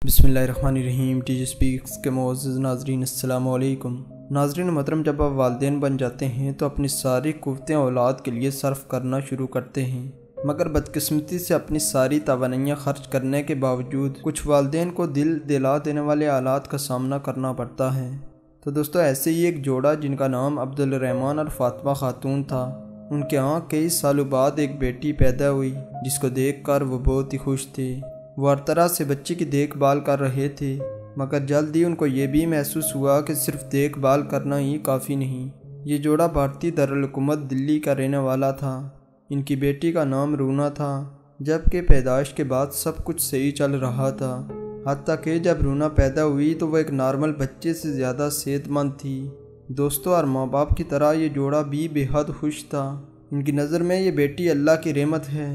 बिस्मिल्लाहिर्रहमानिर्रहीम। TG speaks के मुअज़्ज़ज़ नाज़रीन अस्सलामु अलैकुम। नाज़रीन मोहतरम, जब आप वालिदैन बन जाते हैं तो अपनी सारी क़ुव्वतें औलाद के लिए सर्फ करना शुरू करते हैं, मगर बदकिस्मती से अपनी सारी तवानाइयाँ खर्च करने के बावजूद कुछ वालिदैन को दिल दिला देने वाले हालात का सामना करना पड़ता है। तो दोस्तों, ऐसे ही एक जोड़ा जिनका नाम अब्दुल रहमान और फातिमा खातून था, उनके यहाँ कई सालों बाद एक बेटी पैदा हुई, जिसको देखकर वो बहुत ही खुश थे। वो हर तरह से बच्चे की देखभाल कर रहे थे, मगर जल्द ही उनको ये भी महसूस हुआ कि सिर्फ देखभाल करना ही काफ़ी नहीं। ये जोड़ा भारतीय दारुल हुकूमत दिल्ली का रहने वाला था। इनकी बेटी का नाम रूना था। जबकि पैदाइश के बाद सब कुछ सही चल रहा था, हत्ता कि जब रूना पैदा हुई तो वह एक नॉर्मल बच्चे से ज़्यादा सेहतमंद थी। दोस्तों, और माँ बाप की तरह ये जोड़ा भी बेहद खुश था। इनकी नज़र में ये बेटी अल्लाह की रहमत है।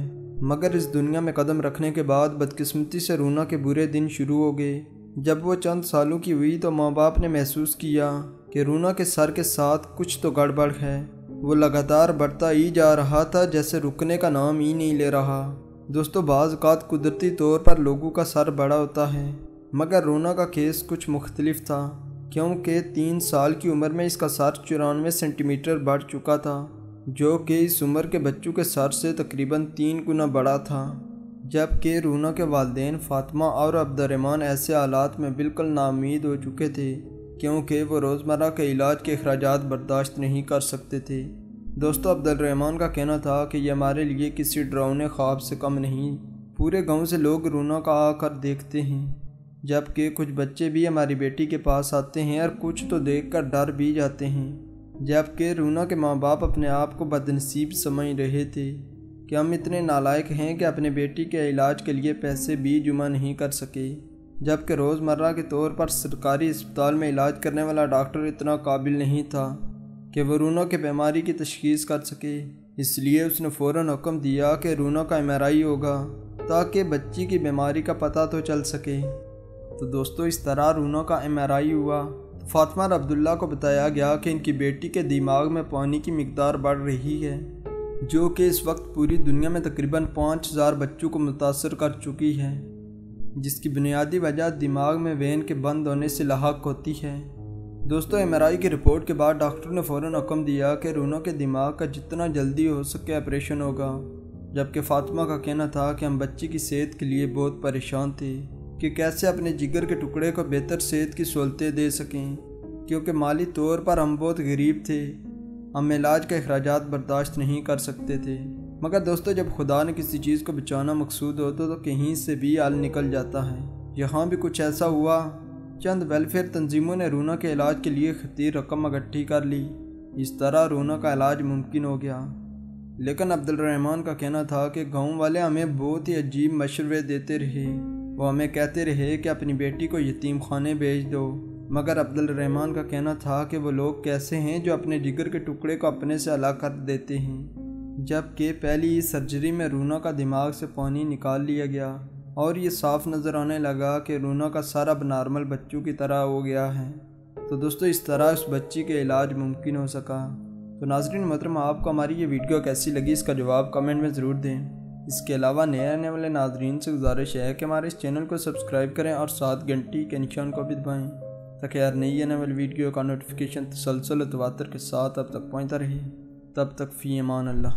मगर इस दुनिया में कदम रखने के बाद बदकिस्मती से रूना के बुरे दिन शुरू हो गए। जब वो चंद सालों की हुई तो माँ बाप ने महसूस किया कि रूना के सर के साथ कुछ तो गड़बड़ है। वो लगातार बढ़ता ही जा रहा था, जैसे रुकने का नाम ही नहीं ले रहा। दोस्तों, बाज़ औक़ात कुदरती तौर पर लोगों का सर बड़ा होता है, मगर रूना का केस कुछ मुख्तलिफ था, क्योंकि 3 साल की उम्र में इसका सर 94 सेंटीमीटर बढ़ चुका था, जो कि इस उम्र के बच्चों के सर से तकरीबन 3 गुना बड़ा था। जबकि रूना के वालिदैन फातिमा और अब्दुर्रहमान ऐसे हालात में बिल्कुल नाउम्मीद हो चुके थे, क्योंकि वो रोज़मर्रा के इलाज के अखराजात बर्दाश्त नहीं कर सकते थे। दोस्तों, अब्दुर्रहमान का कहना था कि ये हमारे लिए किसी डरावने ख्वाब से कम नहीं। पूरे गांव से लोग रूना का आकर देखते हैं, जबकि कुछ बच्चे भी हमारी बेटी के पास आते हैं और कुछ तो देखकर डर भी जाते हैं। जबकि रूना के माँ बाप अपने आप को बदनसीब समझ रहे थे कि हम इतने नालायक हैं कि अपने बेटी के इलाज के लिए पैसे भी जमा नहीं कर सके। जबकि रोज़मर्रा के तौर पर सरकारी अस्पताल में इलाज करने वाला डॉक्टर इतना काबिल नहीं था कि वो रूना की बीमारी की तशख़ीस कर सके। इसलिए उसने फ़ौरन हुक्म दिया कि रूना का MRI होगा, ताकि बच्ची की बीमारी का पता तो चल सके। तो दोस्तों, इस तरह रूना का MRI हुआ। फातिमा और अब्दुल्ला को बताया गया कि इनकी बेटी के दिमाग में पानी की मिकदार बढ़ रही है, जो कि इस वक्त पूरी दुनिया में तकरीबन 5000 बच्चों को मुतासर कर चुकी है, जिसकी बुनियादी वजह दिमाग में वेन के बंद होने से लाहक होती है। दोस्तों, MRI की रिपोर्ट के बाद डॉक्टर ने फ़ौरन हुक्म दिया कि रूना के दिमाग का जितना जल्दी हो सके ऑपरेशन होगा। जबकि फातिमा का कहना था कि हम बच्ची की सेहत के लिए बहुत परेशान थे कि कैसे अपने जिगर के टुकड़े को बेहतर सेहत की सहूलतें दे सकें, क्योंकि माली तौर पर हम बहुत गरीब थे। हम इलाज के अखराजात बर्दाश्त नहीं कर सकते थे। मगर दोस्तों, जब खुदा ने किसी चीज़ को बचाना मकसूद हो तो कहीं से भी हल निकल जाता है। यहाँ भी कुछ ऐसा हुआ। चंद वेलफेयर तंजीमों ने रूना के इलाज के लिए खतीर रकम इकट्ठी कर ली। इस तरह रूना का इलाज मुमकिन हो गया। लेकिन अब्दुर्रहमान का कहना था कि गाँव वाले हमें बहुत ही अजीब मशवरे देते रहे। वो हमें कहते रहे कि अपनी बेटी को यतीम खाने भेज दो। मगर अब्दुर्रहमान का कहना था कि वो लोग कैसे हैं जो अपने जिगर के टुकड़े को अपने से अलग कर देते हैं। जबकि पहली सर्जरी में रूना का दिमाग से पानी निकाल लिया गया और ये साफ नज़र आने लगा कि रूना का सर अब नॉर्मल बच्चों की तरह हो गया है। तो दोस्तों, इस तरह उस बच्ची के इलाज मुमकिन हो सका। तो नाज़रीन मोहतरम, आपको हमारी ये वीडियो कैसी लगी, इसका जवाब कमेंट में ज़रूर दें। इसके अलावा नए आने वाले नाज़रीन से गुजारिश है कि हमारे इस चैनल को सब्सक्राइब करें और साथ घंटी के निशान को भी दबाएँ, ताकि हर नई आने वाली वीडियो का नोटिफिकेशन तसलसल तवातर के साथ अब तक पहुँचता रहे। तब तक फ़ी अमान अल्लाह।